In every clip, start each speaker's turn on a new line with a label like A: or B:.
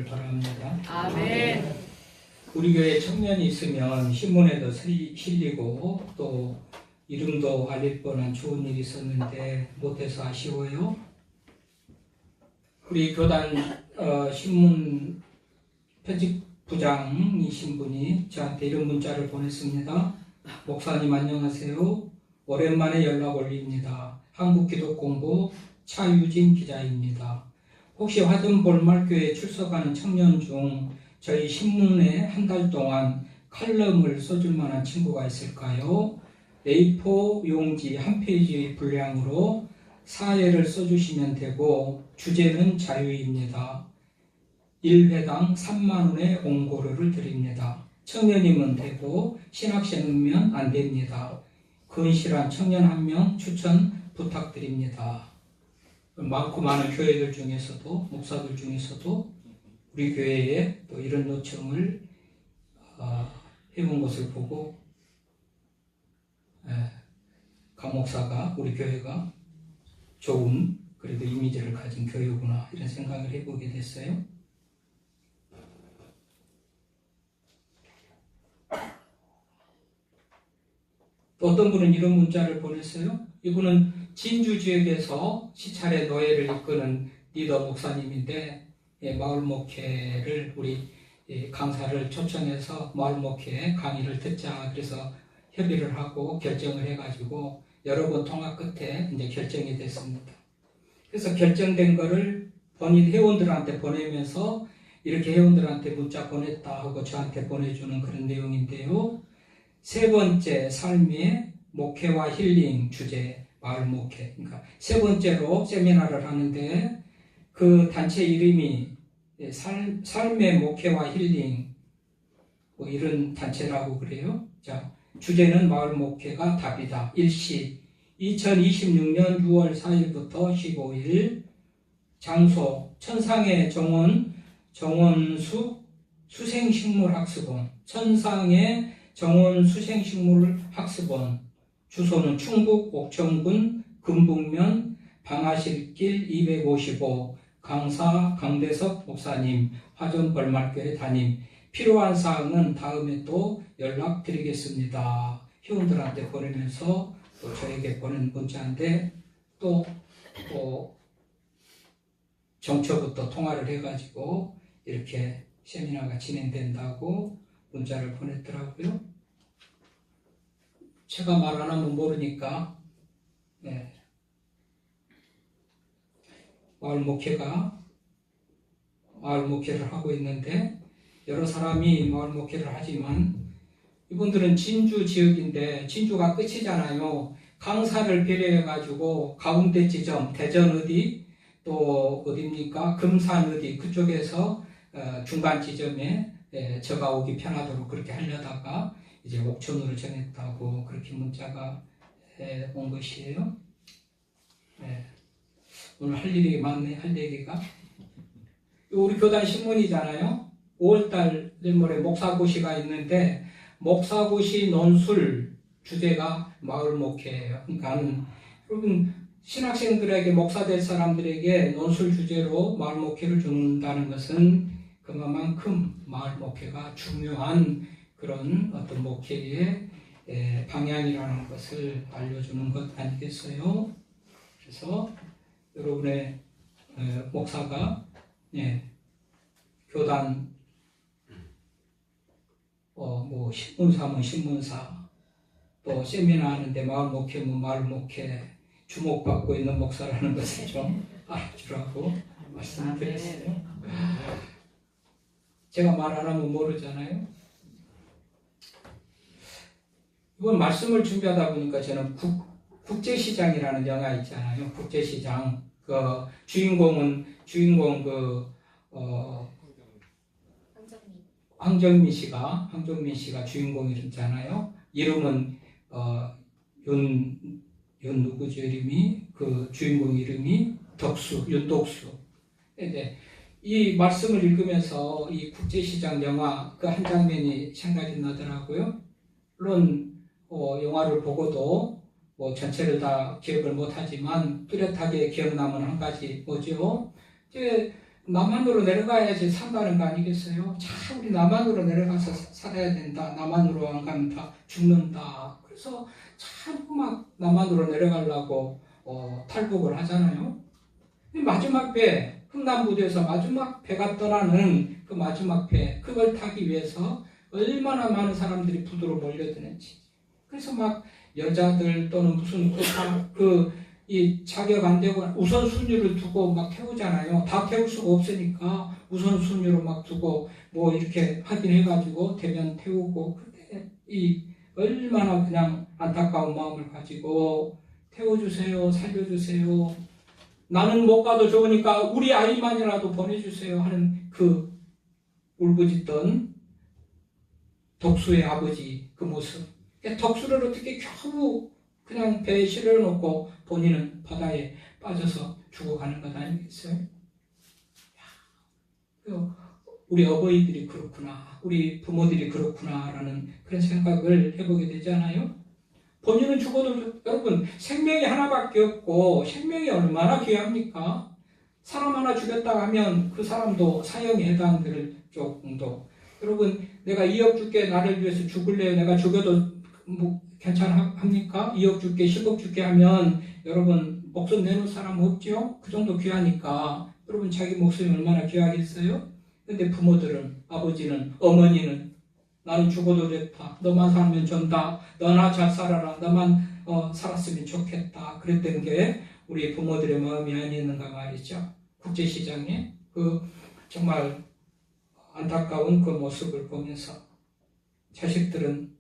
A: 되시기를 바랍니다.
B: 아멘.
A: 우리 교회 청년이 있으면 신문에도 실리고 또 이름도 알릴 뻔한 좋은 일이 있었는데 못해서 아쉬워요. 우리 교단 신문 편집부장이신 분이 저한테 이런 문자를 보냈습니다. 목사님 안녕하세요. 오랜만에 연락 올립니다. 한국기독공부 차유진 기자입니다. 혹시 화전볼말교회에 출석하는 청년 중 저희 신문에 한 달 동안 칼럼을 써줄 만한 친구가 있을까요? A4 용지 한 페이지 분량으로 사회를 써주시면 되고 주제는 자유입니다. 1회당 3만 원의 옹고료를 드립니다. 청년이면 되고 신학생이면 안 됩니다. 근실한 청년 한 명 추천 부탁드립니다. 많고 많은 교회들 중에서도 목사들 중에서도 우리 교회에 또 이런 요청을 해본 것을 보고 강 목사가 우리 교회가 좋은 그래도 이미지를 가진 교회구나 이런 생각을 해보게 됐어요. 또 어떤 분은 이런 문자를 보냈어요. 이분은 진주 지역에서 시찰의 노예를 이끄는 리더 목사님인데 마을 목회를 우리 강사를 초청해서 마을 목회 강의를 듣자 그래서 협의를 하고 결정을 해가지고 여러 번 통화 끝에 이제 결정이 됐습니다. 그래서 결정된 거를 본인 회원들한테 보내면서 이렇게 회원들한테 문자 보냈다 하고 저한테 보내주는 그런 내용인데요. 세 번째 삶의 목회와 힐링 주제 마을 목회. 그러니까 세 번째로 세미나를 하는데 그 단체 이름이 삶의 목회와 힐링 뭐 이런 단체라고 그래요. 자, 주제는 마을 목회가 답이다. 일시 2026년 6월 4일부터 15일 장소 천상의 정원수 수생식물학습원 천상의 정원 수생식물학습원 주소는 충북 옥천군 금북면 방아실길 255 강사 강대석 목사님 화전벌말교회 담임 필요한 사항은 다음에 또 연락드리겠습니다. 회원들한테 보내면서 또 저에게 보낸 문자인데 또 정처부터 통화를 해가지고 이렇게 세미나가 진행된다고 문자를 보냈더라고요. 제가 말 안 하면 모르니까 마을 목회를 하고 있는데 여러 사람이 마을 목회를 하지만 이분들은 진주 지역인데 진주가 끝이잖아요. 강사를 배려해가지고 가운데 지점 대전 어디 또 어디입니까? 금산 어디 그쪽에서 중간 지점에 저가 오기 편하도록 그렇게 하려다가 이제 옥천으로 정했다고 그렇게 문자가 온 것이에요. 오늘 할 일이 많네, 할 얘기가. 우리 교단 신문이잖아요. 5월달 내일 모레 목사고시가 있는데 목사고시 논술 주제가 마을 목회예요. 그러니까 여러분 신학생들에게 목사 될 사람들에게 논술 주제로 마을 목회를 준다는 것은 그만큼 마을 목회가 중요한 그런 어떤 목회의 방향이라는 것을 알려주는 것 아니겠어요? 그래서 여러분의 목사가 교단 뭐 신문사면 신문사 또 세미나 하는데 마을 목회면 마을 목회 주목받고 있는 목사라는 것을 좀 알아주라고 말씀을 드렸어요. 제가 말 안 하면 모르잖아요. 이번 말씀을 준비하다 보니까 저는 국제시장이라는 영화 있잖아요. 국제시장. 그 주인공 황정민 씨가 주인공이잖아요. 이름은 윤 누구죠 이름이 그 주인공 이름이 윤덕수. 네. 이 말씀을 읽으면서 이 국제시장 영화 그 한 장면이 생각이 나더라고요. 물론 영화를 보고도 뭐 전체를 다 기억을 못하지만 뚜렷하게 기억나면 한 가지 뭐죠? 이제 남한으로 내려가야지 산다는 거 아니겠어요? 자, 우리 남한으로 내려가서 살아야 된다. 남한으로 안 가면 다 죽는다. 그래서 자꾸 막 남한으로 내려가려고 탈북을 하잖아요. 마지막 배, 흥남부두에서 마지막 배가 떠나는 그 마지막 배, 그걸 타기 위해서 얼마나 많은 사람들이 부두로 몰려드는지. 그래서 막 여자들 또는 무슨 이 자격 안 되고 우선순위를 두고 막 태우잖아요. 다 태울 수가 없으니까 우선순위로 막 두고 뭐 이렇게 확인해가지고 대면 태우고. 그때 이 얼마나 그냥 안타까운 마음을 가지고 태워주세요, 살려주세요. 나는 못 가도 좋으니까 우리 아이만이라도 보내주세요 하는 그 울부짖던 덕수의 아버지 그 모습. 덕수를 어떻게 겨우 그냥 배에 실어놓고 본인은 바다에 빠져서 죽어가는 것 아니겠어요? 우리 어버이들이 그렇구나, 우리 부모들이 그렇구나라는 그런 생각을 해보게 되지 않아요? 본인은 죽어도 여러분 생명이 하나밖에 없고 생명이 얼마나 귀합니까? 사람 하나 죽였다 하면 그 사람도 사형에 해당될 정도. 여러분 내가 2억 줄게 나를 위해서 죽을래요? 내가 죽여도 뭐 괜찮합니까? 2억 줄게 10억 줄게 하면 여러분 목숨 내놓을 사람 없죠? 그 정도 귀하니까 여러분 자기 목숨이 얼마나 귀하겠어요? 근데 부모들은, 아버지는, 어머니는 나는 죽어도 됐다. 너만 살면 전다. 너나 잘 살아라. 너만 살았으면 좋겠다. 그랬던 게 우리 부모들의 마음이 아니었는가 말이죠. 국제시장에 그 정말 안타까운 그 모습을 보면서 자식들은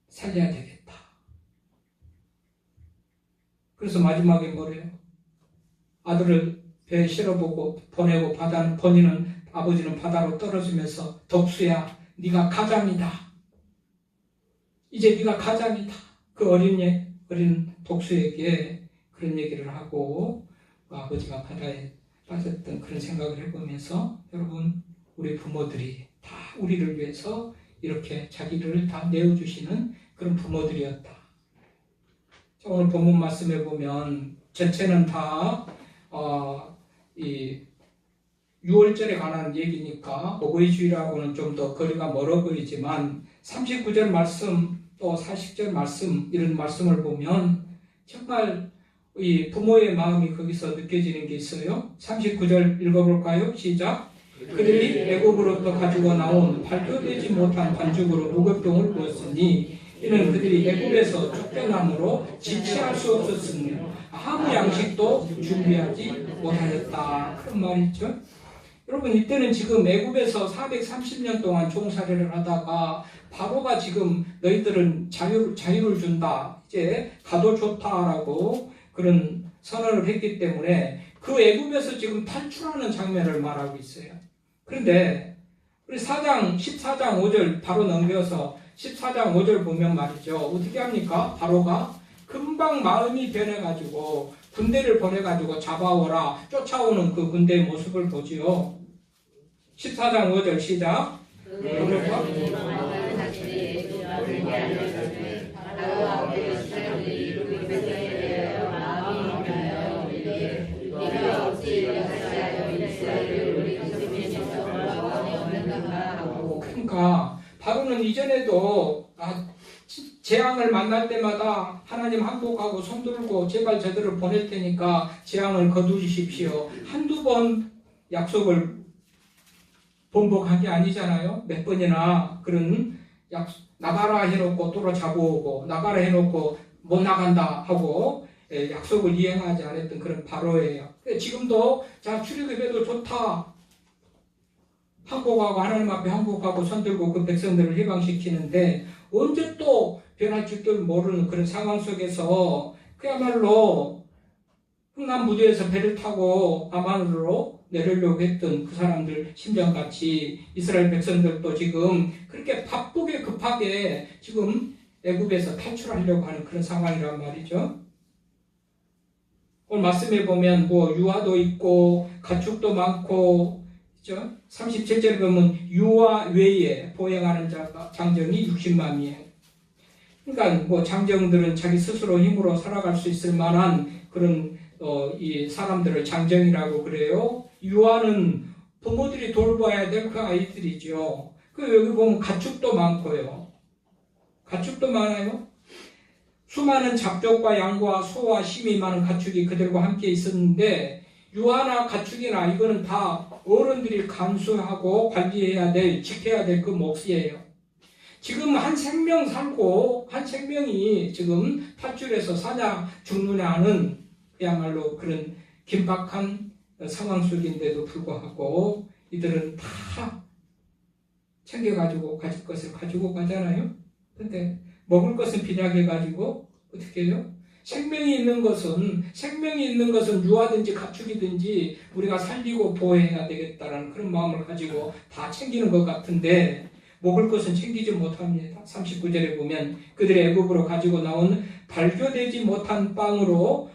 A: 살려야 되겠다. 그래서 마지막에 뭐래요? 아들을 배에 실어보고 보내고 본인은 아버지는 바다로 떨어지면서 덕수야 네가 가장이다. 이제 네가 가장이다. 그 어린 독수에게 그런 얘기를 하고 아버지가 바다에 빠졌던 그런 생각을 해보면서 여러분 우리 부모들이 다 우리를 위해서 이렇게 자기를 다 내어주시는 그런 부모들이었다. 오늘 본문 말씀에 보면 전체는 다 이 6월절에 관한 얘기니까 어버이주일하고는 좀 더 거리가 멀어 보이지만 39절 말씀 또 40절 말씀 이런 말씀을 보면 정말 이 부모의 마음이 거기서 느껴지는 게 있어요. 39절 읽어볼까요? 시작. 그들이 애굽으로부터 가지고 나온 발표되지 못한 반죽으로 무겁병을 부었으니 이는 그들이 애굽에서 쫓겨남으로 지체할 수 없었으며 아무 양식도 준비하지 못하였다. 그런 말이죠. 여러분 이때는 지금 애굽에서 430년 동안 종살이를 하다가 바로가 지금 너희들은 자유를 준다. 이제 가도 좋다라고 그런 선언을 했기 때문에 그 애굽에서 지금 탈출하는 장면을 말하고 있어요. 그런데 우리 14장 5절 바로 넘겨서 14장 5절 보면 말이죠. 어떻게 합니까? 바로가 금방 마음이 변해가지고 군대를 보내가지고 잡아오라 쫓아오는 그 군대의 모습을 보지요. 14장 5절 시작. 그러니까 바로는 이전에도 재앙을 만날 때마다 하나님 항복하고 손들고 제발 저들을 보낼 테니까 재앙을 거두십시오. 한두 번 약속을 번복한 게 아니잖아요. 몇 번이나 그런 나가라 해놓고 또로 잡아오고 나가라 해놓고 못 나간다 하고 약속을 이행하지 않았던 그런 바로예요. 지금도 자 출애굽해도 좋다. 항복하고 하나님 앞에 항복하고 손들고 그 백성들을 해방시키는데 언제 또 변할 줄도 모르는 그런 상황 속에서 그야말로 흥남무대에서 배를 타고 아만으로 내려오려고 했던 그 사람들 심정같이 이스라엘 백성들도 지금 그렇게 바쁘게 급하게 지금 애굽에서 탈출하려고 하는 그런 상황이란 말이죠. 오늘 말씀에 보면 뭐 유아도 있고 가축도 많고 37절에 보면 유아 외에 보행하는 장정이 60만이에요. 그러니까 뭐 장정들은 자기 스스로 힘으로 살아갈 수 있을 만한 그런 이 사람들을 장정이라고 그래요. 유아는 부모들이 돌봐야 될 그 아이들이죠. 여기 보면 가축도 많고요. 가축도 많아요. 수많은 잡족과 양과 소와 심이 많은 가축이 그들과 함께 있었는데 유아나 가축이나 이거는 다 어른들이 감수하고 관리해야 될, 지켜야 될 그 몫이에요. 지금 한 생명 살고 한 생명이 지금 팥줄에서 사냐 죽느냐 하는 그야말로 그런 긴박한 상황 속인데도 불구하고 이들은 다 챙겨가지고 가질 것을 가지고 가잖아요. 근데 먹을 것은 빈약해가지고 어떻게 해요? 생명이 있는 것은 유아든지 가축이든지 우리가 살리고 보호해야 되겠다라는 그런 마음을 가지고 다 챙기는 것 같은데 먹을 것은 챙기지 못합니다. 39절에 보면 그들의 애굽으로 가지고 나온 발교되지 못한 빵으로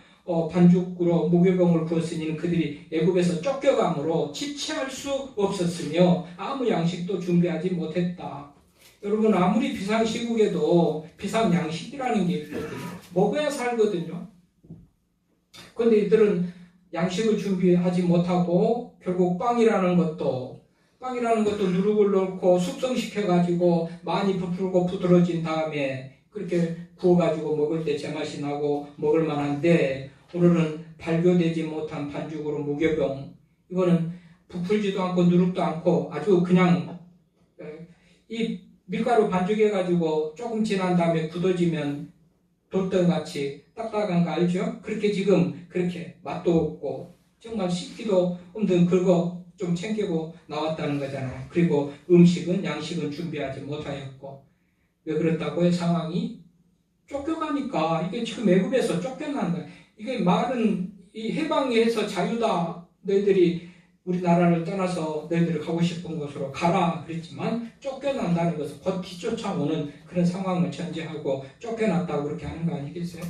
A: 반죽으로 무교병을 구웠으니 그들이 애굽에서 쫓겨감으로 지체할 수 없었으며 아무 양식도 준비하지 못했다. 여러분 아무리 비상시국에도 비상양식이라는 게 있거든요. 먹어야 살거든요. 그런데 이들은 양식을 준비하지 못하고 결국 빵이라는 것도 누룩을 넣고 숙성시켜가지고 많이 부풀고 부드러진 다음에 그렇게 구워가지고 먹을 때 제맛이 나고 먹을 만한데 오늘은 발교되지 못한 반죽으로 무교병, 이거는 부풀지도 않고 누룩도 않고 아주 그냥 이 밀가루 반죽해가지고 조금 지난 다음에 굳어지면 돌덩같이 딱딱한 거 알죠? 그렇게 지금 그렇게 맛도 없고 정말 씹기도 힘든 그거 좀 챙기고 나왔다는 거잖아요. 그리고 양식은 준비하지 못하였고 왜 그렇다고요? 상황이 쫓겨가니까 이게 지금 애굽에서 쫓겨난 거야. 이게 말은 이 해방에서 자유다. 너희들이 우리나라를 떠나서 너희들이 가고 싶은 곳으로 가라 그랬지만 쫓겨난다는 것은 곧 뒤쫓아오는 그런 상황을 전제하고 쫓겨났다고 그렇게 하는 거 아니겠어요?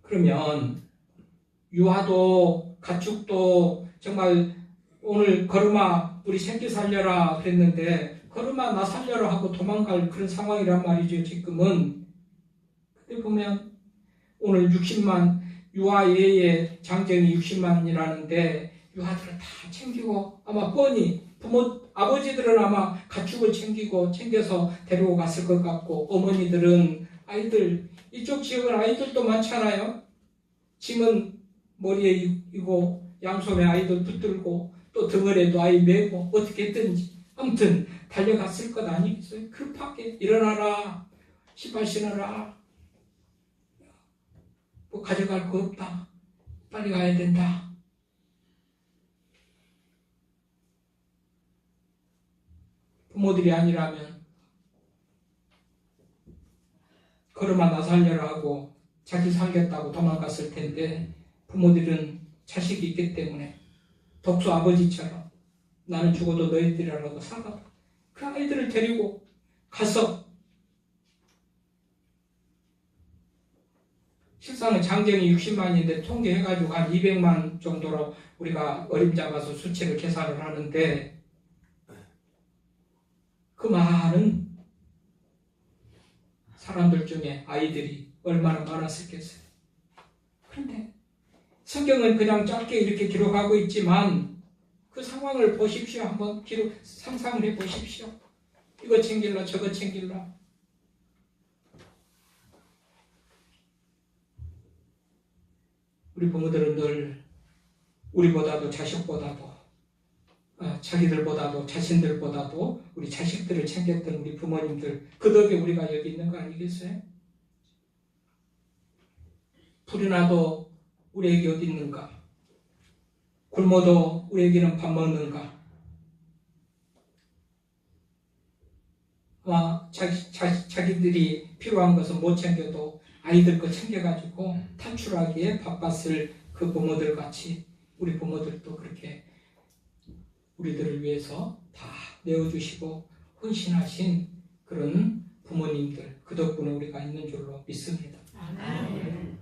A: 그러면 유아도 가축도 정말 오늘 걸음아 우리 새끼 살려라 그랬는데 걸음아 나 살려라 하고 도망갈 그런 상황이란 말이죠. 지금은. 근데 보면 오늘 60만 유아 예의 장정이 60만이라는데 유아들은 다 챙기고 아마 뻔히 아버지들은 아마 가축을 챙겨서 데리고 갔을 것 같고 어머니들은 아이들 이쪽 지역은 아이들도 많잖아요. 짐은 머리에 이고 양손에 아이들 붙들고 또 등을에도 아이 메고 어떻게 했든지 아무튼 달려갔을 것 아니겠어요? 급하게 일어나라 신발 신어라 뭐 가져갈 거 없다 빨리 가야 된다. 부모들이 아니라면 걸음아 나 살려라 하고 자기 살겠다고 도망갔을 텐데 부모들은 자식이 있기 때문에 독소 아버지처럼 나는 죽어도 너희들이라도 살아. 그 아이들을 데리고 가서 실상은 장정이 60만인데 통계해가지고 한 200만 정도로 우리가 어림잡아서 수치를 계산을 하는데 그 많은 사람들 중에 아이들이 얼마나 많았을겠어요. 그런데 성경은 그냥 짧게 이렇게 기록하고 있지만 그 상황을 보십시오. 한번 상상을 해 보십시오. 이거 챙길라 저거 챙길라. 우리 부모들은 늘 우리보다도 자식보다도 자기들보다도 자신들보다도 우리 자식들을 챙겼던 우리 부모님들 그 덕에 우리가 여기 있는 거 아니겠어요? 불이 나도 우리에게 어디 있는가? 굶어도 우리에게는 밥 먹는가? 자기들이 필요한 것은 못 챙겨도 아이들 거 챙겨가지고 탈출하기에 바빴을 그 부모들 같이 우리 부모들도 그렇게 우리들을 위해서 다 내어주시고 헌신하신 그런 부모님들 그 덕분에 우리가 있는 줄로 믿습니다. 아멘.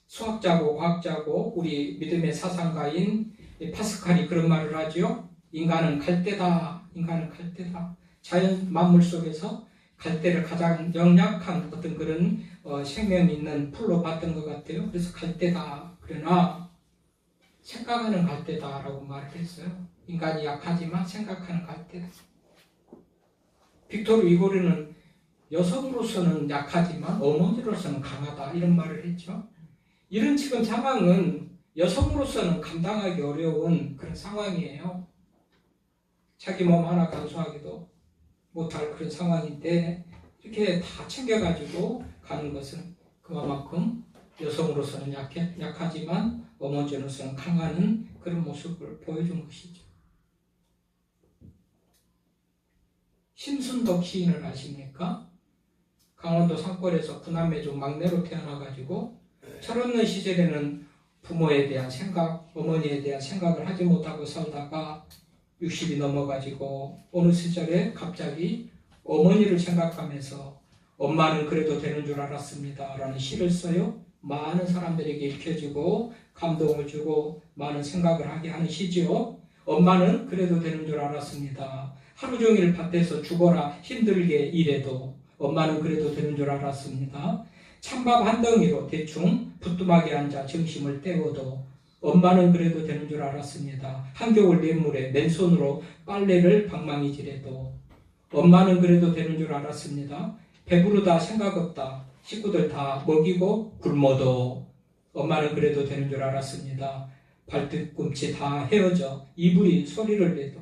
A: 수학자고 과학자고 우리 믿음의 사상가인 파스칼이 그런 말을 하죠. 인간은 갈대다. 인간은 갈대다. 자연 만물 속에서 갈대를 가장 영약한 어떤 그런 생명 있는 풀로 봤던 것 같아요. 그래서 갈대다. 그러나 생각하는 갈대다라고 말을 했어요. 인간이 약하지만 생각하는 갈대다. 빅토르 위고르는 여성으로서는 약하지만 어머니로서는 강하다 이런 말을 했죠. 이런 지금 상황은 여성으로서는 감당하기 어려운 그런 상황이에요. 자기 몸 하나 간수하기도 못할 그런 상황인데 이렇게 다 챙겨가지고 가는 것은 그만큼 여성으로서는 약하지만 어머니로서는 강한 그런 모습을 보여준 것이죠. 심순덕 시인을 아십니까? 강원도 산골에서 구남매 중 막내로 태어나가지고 철없는 시절에는 부모에 대한 생각, 어머니에 대한 생각을 하지 못하고 살다가 60이 넘어가지고 어느 시절에 갑자기 어머니를 생각하면서 엄마는 그래도 되는 줄 알았습니다 라는 시를 써요. 많은 사람들에게 읽혀지고 감동을 주고 많은 생각을 하게 하는 시지요. 엄마는 그래도 되는 줄 알았습니다. 하루 종일 밭에서 죽어라 힘들게 일해도 엄마는 그래도 되는 줄 알았습니다. 찬밥 한 덩이로 대충 부뚜막에 앉아 점심을 때워도 엄마는 그래도 되는 줄 알았습니다. 한겨울 냇물에 맨손으로 빨래를 방망이질해도 엄마는 그래도 되는 줄 알았습니다. 배부르다 생각 없다 식구들 다 먹이고 굶어도 엄마는 그래도 되는 줄 알았습니다. 발뒤꿈치 다 헤어져 이불이 소리를 내도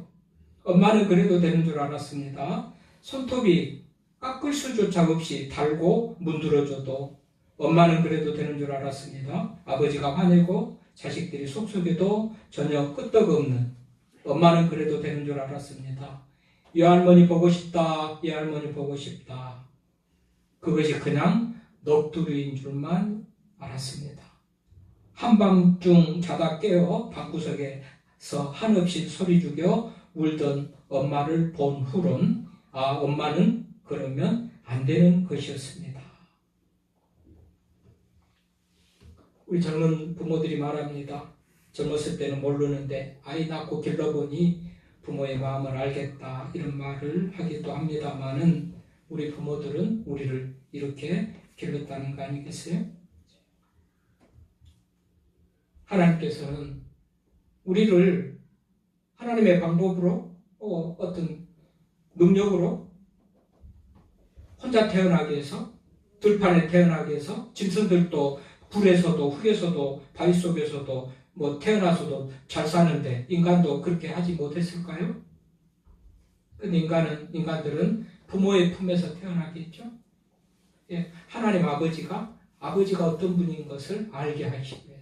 A: 엄마는 그래도 되는 줄 알았습니다. 손톱이 깎을 수조차 없이 달고 문드러져도 엄마는 그래도 되는 줄 알았습니다. 아버지가 화내고 자식들이 속속여도 전혀 끄떡없는 엄마는 그래도 되는 줄 알았습니다. 이 할머니 보고 싶다, 이 할머니 보고 싶다. 그것이 그냥 넋두리인 줄만 알았습니다. 한밤중 자다 깨어 방구석에서 한없이 소리 죽여 울던 엄마를 본 후론 엄마는 그러면 안 되는 것이었습니다. 우리 젊은 부모들이 말합니다. 젊었을 때는 모르는데 아이 낳고 길러보니 부모의 마음을 알겠다 이런 말을 하기도 합니다마는 우리 부모들은 우리를 이렇게 길렀다는 거 아니겠어요? 하나님께서는 우리를 하나님의 방법으로 어떤 능력으로 혼자 태어나게 해서 들판에 태어나게 해서 짐승들도 불에서도 흙에서도 바위 속에서도 태어나서도 잘 사는데 인간도 그렇게 하지 못했을까요? 근데 인간들은 부모의 품에서 태어나겠죠? 예, 하나님 아버지가 어떤 분인 것을 알게 하시기 위해서.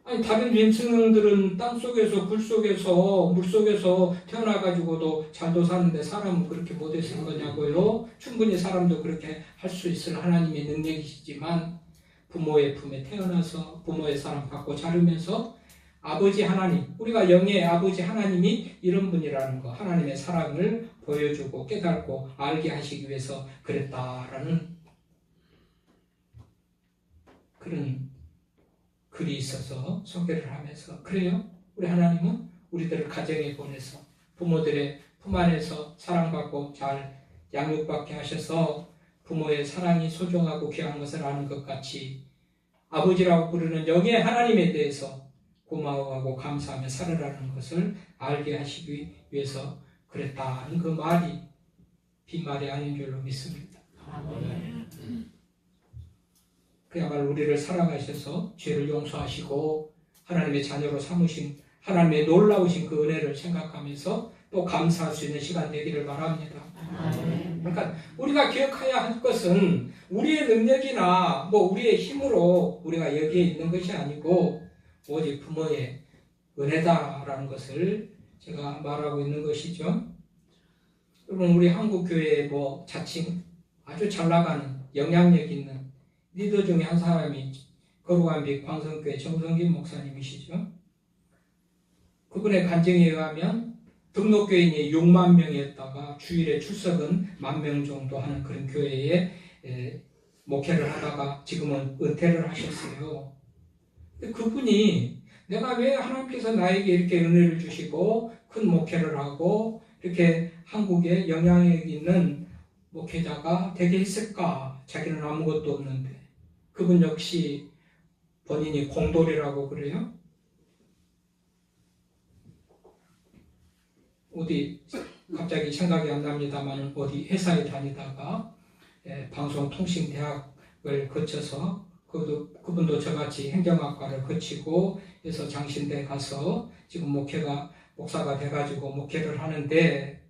A: 아니 다른 짐승들은 땅 속에서 불 속에서 물 속에서 태어나가지고도 잘도 사는데 사람은 그렇게 못했을 거냐고요? 충분히 사람도 그렇게 할 수 있을 하나님의 능력이시지만 부모의 품에 태어나서 부모의 사랑 받고 자르면서 아버지 하나님, 우리가 영의 아버지 하나님이 이런 분이라는 거, 하나님의 사랑을 보여주고 깨닫고 알게 하시기 위해서 그랬다라는 그런 글이 있어서 소개를 하면서 그래요. 우리 하나님은 우리들을 가정에 보내서 부모들의 품 안에서 사랑받고 잘 양육받게 하셔서 부모의 사랑이 소중하고 귀한 것을 아는 것 같이 아버지라고 부르는 영의 하나님에 대해서 고마워하고 감사하며 살아라는 것을 알게 하시기 위해서 그랬다는 그 말이 빈말이 아닌 줄로 믿습니다. 아멘. 그야말로 우리를 사랑하셔서 죄를 용서하시고 하나님의 자녀로 삼으신 하나님의 놀라우신 그 은혜를 생각하면서 또 감사할 수 있는 시간 되기를 바랍니다. 그러니까 우리가 기억해야 할 것은 우리의 능력이나 우리의 힘으로 우리가 여기에 있는 것이 아니고 오직 부모의 은혜다라는 것을 제가 말하고 있는 것이죠. 여러분 우리 한국교회의 자칭 아주 잘 나가는 영향력 있는 리더 중에 한 사람이 거룩한 빛 광성교회 정성긴 목사님이시죠. 그분의 간증에 의하면 등록교인이 6만 명이었다가 주일에 출석은 10,000명 정도 하는 그런 교회에 목회를 하다가 지금은 은퇴를 하셨어요. 그분이 내가 왜 하나님께서 나에게 이렇게 은혜를 주시고 큰 목회를 하고 이렇게 한국에 영향력 있는 목회자가 되게 했을까? 자기는 아무것도 없는데. 그분 역시 본인이 공돌이라고 그래요? 어디 갑자기 생각이 안 납니다만 어디 회사에 다니다가 방송통신대학을 거쳐서 그분도 저같이 행정학과를 거치고 해서 장신대 가서 지금 목사가 돼가지고 목회를 하는데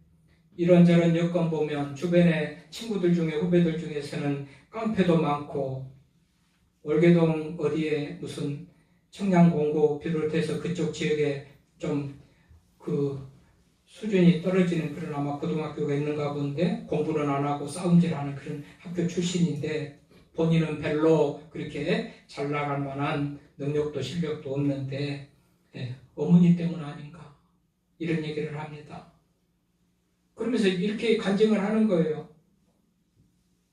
A: 이런저런 여건 보면 주변에 친구들 중에 후배들 중에서는 깡패도 많고 월계동 어디에 무슨 청량공고 비롯해서 그쪽 지역에 좀 그 수준이 떨어지는 그런 아마 고등학교가 있는가 본데 공부는 안 하고 싸움질하는 그런 학교 출신인데 본인은 별로 그렇게 잘 나갈 만한 능력도 실력도 없는데 어머니 때문 아닌가 이런 얘기를 합니다. 그러면서 이렇게 간증을 하는 거예요.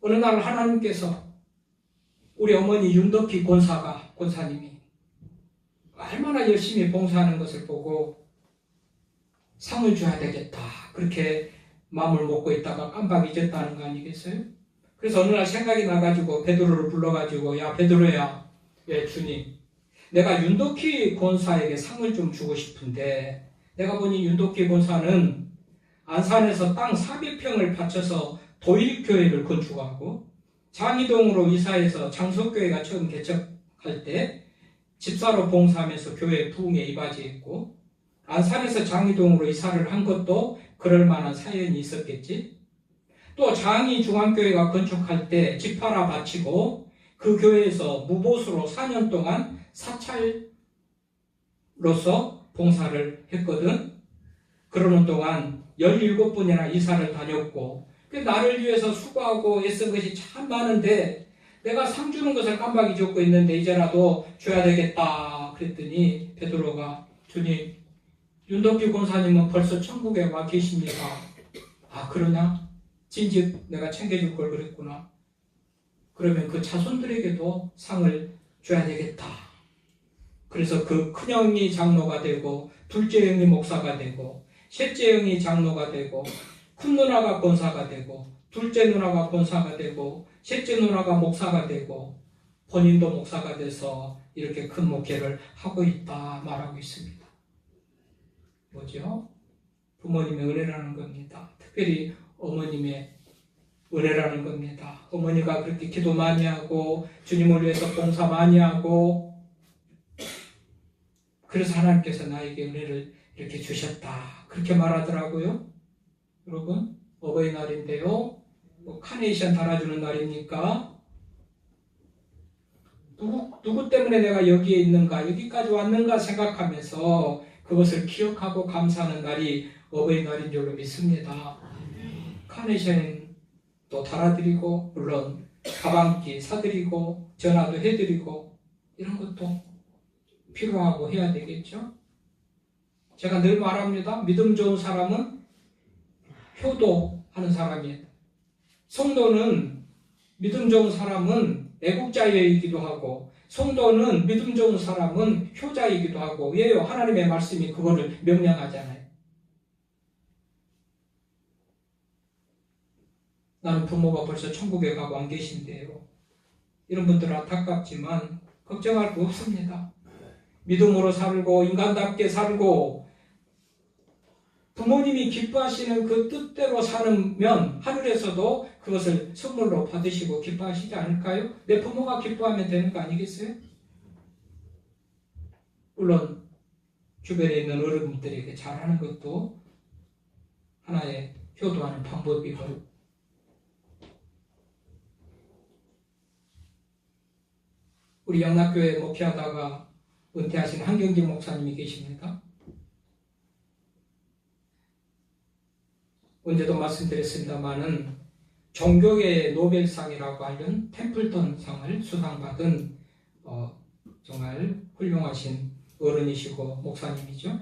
A: 어느 날 하나님께서 우리 어머니 윤덕희 권사님이 얼마나 열심히 봉사하는 것을 보고 상을 줘야 되겠다. 그렇게 마음을 먹고 있다가 깜빡 잊었다는 거 아니겠어요? 그래서 어느 날 생각이 나가지고 베드로를 불러가지고 야 베드로야, 예 주님, 내가 윤덕희 권사에게 상을 좀 주고 싶은데 내가 보니 윤덕희 권사는 안산에서 땅 400평을 바쳐서 도일교회를 건축하고 장이동으로 이사해서 장석교회가 처음 개척할 때 집사로 봉사하면서 교회 부흥에 이바지했고 안산에서 장이동으로 이사를 한 것도 그럴 만한 사연이 있었겠지. 또 장이 중앙교회가 건축할 때 집 하나 바치고 그 교회에서 무보수로 4년 동안 사찰로서 봉사를 했거든. 그러는 동안 17번이나 이사를 다녔고 나를 위해서 수고하고 애쓴 것이 참 많은데 내가 상 주는 것을 깜빡 잊고 있는데 이제라도 줘야 되겠다 그랬더니 베드로가 주님, 윤덕기 권사님은 벌써 천국에 와 계십니다. 아 그러냐? 진즉 내가 챙겨줄 걸 그랬구나. 그러면 그 자손들에게도 상을 줘야 되겠다. 그래서 그 큰형이 장로가 되고 둘째 형이 목사가 되고 셋째 형이 장로가 되고 큰 누나가 권사가 되고 둘째 누나가 권사가 되고 셋째 누나가 목사가 되고 본인도 목사가 돼서 이렇게 큰 목회를 하고 있다 말하고 있습니다. 뭐죠? 부모님의 은혜라는 겁니다. 특별히 어머님의 은혜라는 겁니다. 어머니가 그렇게 기도 많이 하고 주님을 위해서 봉사 많이 하고 그래서 하나님께서 나에게 은혜를 이렇게 주셨다. 그렇게 말하더라고요. 여러분 어버이날인데요. 카네이션 달아주는 날입니까? 누구 때문에 내가 여기에 있는가 여기까지 왔는가 생각하면서 그것을 기억하고 감사하는 날이 어버이날인 줄로 믿습니다. 카네이션도 달아드리고 물론 가방기 사드리고 전화도 해드리고 이런 것도 필요하고 해야 되겠죠. 제가 늘 말합니다. 믿음 좋은 사람은 효도하는 사람이에요. 성도는 믿음 좋은 사람은 애국자이기도 하고 성도는 믿음 좋은 사람은 효자이기도 하고 왜요? 하나님의 말씀이 그거를 명령하잖아요. 나는 부모가 벌써 천국에 가고 안 계신데요. 이런 분들은 안타깝지만 걱정할 거 없습니다. 믿음으로 살고 인간답게 살고 부모님이 기뻐하시는 그 뜻대로 살면 하늘에서도 그것을 선물로 받으시고 기뻐하시지 않을까요? 내 부모가 기뻐하면 되는 거 아니겠어요? 물론 주변에 있는 어른들에게 잘하는 것도 하나의 효도하는 방법이고 우리 영락교회 목회하다가 은퇴하신 한경진 목사님이 계십니다. 언제도 말씀드렸습니다마는 종교계의 노벨상이라고 하는 템플턴상을 수상받은 정말 훌륭하신 어른이시고 목사님이죠.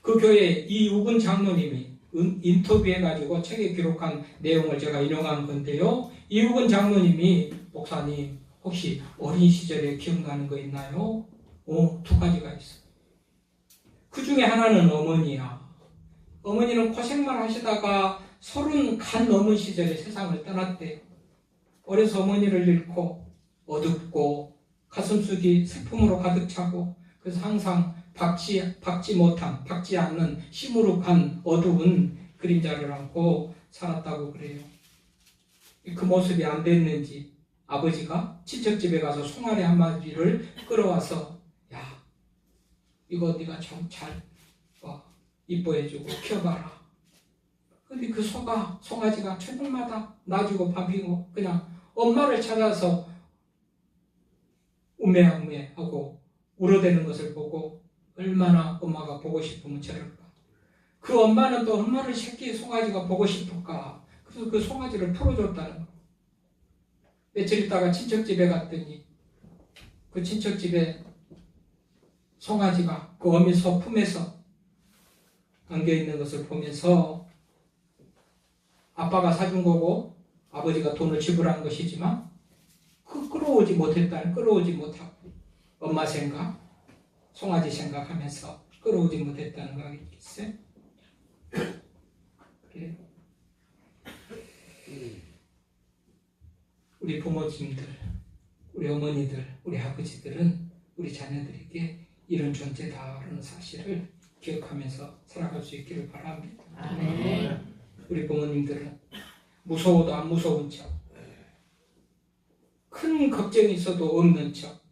A: 그 교회 이우근 장로님이 인터뷰해가지고 책에 기록한 내용을 제가 인용한 건데요. 이우근 장로님이 목사님 혹시 어린 시절에 기억나는 거 있나요? 2가지가 있어요. 그 중에 하나는 어머니야. 어머니는 고생만 하시다가 30 넘은 시절에 세상을 떠났대요. 어려서 어머니를 잃고 어둡고 가슴속이 슬픔으로 가득 차고 그래서 항상 박지 않는 시무룩한 어두운 그림자를 안고 살았다고 그래요. 그 모습이 안 됐는지 아버지가 친척집에 가서 송아리 한 마리를 끌어와서 야 이거 네가 좀 잘 이뻐해주고 키워봐라. 근데 그 송아지가 저녁마다 낮이고 밤이고 그냥 엄마를 찾아서 우매하고 울어대는 것을 보고 얼마나 엄마가 보고 싶으면 저럴까. 그 엄마는 또 얼마나 새끼 송아지가 보고 싶을까. 그래서 그 송아지를 풀어줬다는 거. 며칠 있다가 친척집에 갔더니 그 친척집에 송아지가 그 어미 소 품에서 안겨있는 것을 보면서 아빠가 사준 거고 아버지가 돈을 지불한 것이지만 끌어오지 못하고 엄마 생각, 송아지 생각하면서 끌어오지 못했다는 거 아니겠어요? 그래요. 우리 부모님들, 우리 어머니들, 우리 아버지들은 우리 자녀들에게 이런 존재다라는 사실을 기억하면서 살아갈 수 있기를 바랍니다.
B: 아멘.
A: 우리 부모님들은 무서워도 안 무서운 척, 큰 걱정이 있어도 없는 척,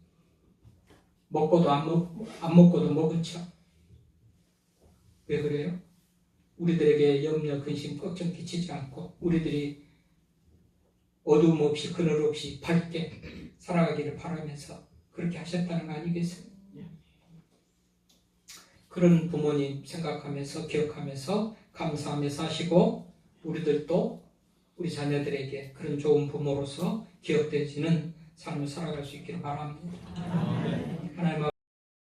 A: 먹고도 안 먹고도 먹은 척. 왜 그래요? 우리들에게 염려, 근심, 걱정 끼치지 않고 우리들이 어두움 없이 그늘 없이 밝게 살아가기를 바라면서 그렇게 하셨다는 거 아니겠어요? 그런 부모님 생각하면서 기억하면서 감사하며 사시고 우리들도 우리 자녀들에게 그런 좋은 부모로서 기억되지는 삶을 살아갈 수 있기를 바랍니다.